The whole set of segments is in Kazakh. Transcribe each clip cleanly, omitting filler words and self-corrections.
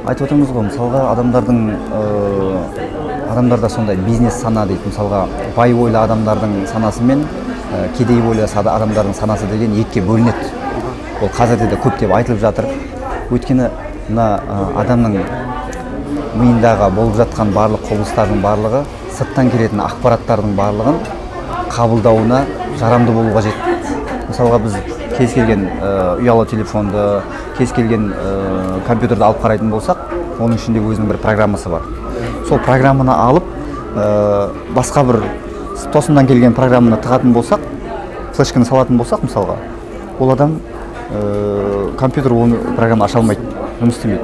айтып отырмыз ғой, мысалға адамдарда сондай бизнес сана дейді. Мысалға бай ойлы адамдардың санасы мен кедей ойлы адамдардың санасы деген екіге бөлінеді. Ол қазірде де көптеп айтылып жатыр. Өйткені мына адамның миындағы болып жатқан барлық құбылыстардың барлығы сырттан келетін ақпараттардың барлығын қабылдауына жарамды болу қажет. Мысалға біз кез келген ұялы телефонды, кез келген компьютерді алып қарайтын болсақ, оның ішінде өзінің бір программасы бар. Сол программаны алып, басқа бір тосыннан келген программаны тығатын болсақ, флешканы салатын болсақ, мысалға, ол адам компьютер оны программа аша алмайды, жұмыс істемейді.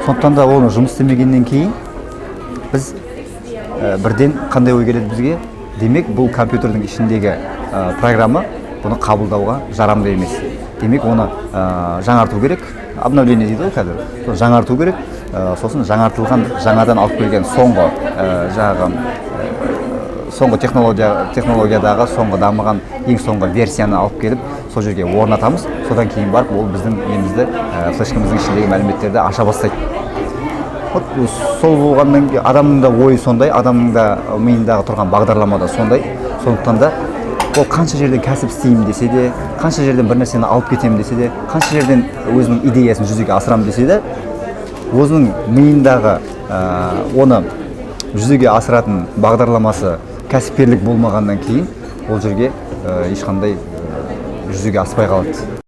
Сондықтан да оны жұмыс істемегеннен кейін біз бірден қандай ой келеді бізге? Демек, бұл компьютердің ішіндегі программа бұны қабылдауға жарамды емес. Демек, оны жаңарту керек. Обновление дейді ғой қазір. Жаңарту керек. Сосын жаңартылған, жаңадан алып келген соңғы технологиядағы соңғы дамыған ең соңғы версияны алып келіп, сол жерге орнатамыз. Содан кейін барып, ол біздің немізді, флешкамыздың ішіндегі мәліметтерді аша бастайды. Сол болғаннан кейін адамның да ойы сондай, адамның да миындағы тұрған бағдарлама да сондай. Сондықтан да ол қанша жерден кәсіп істеймін десе де, қанша жерден бір нәрсені алып кетемін десе де, қанша жерден өзінің идеясын жүзеге асырамын десе де, өзінің миындағы оны жүзеге асыратын бағдарламасы кәсіпкерлік болмағаннан кейін ол жерге ешқандай жүзеге аспай қалады.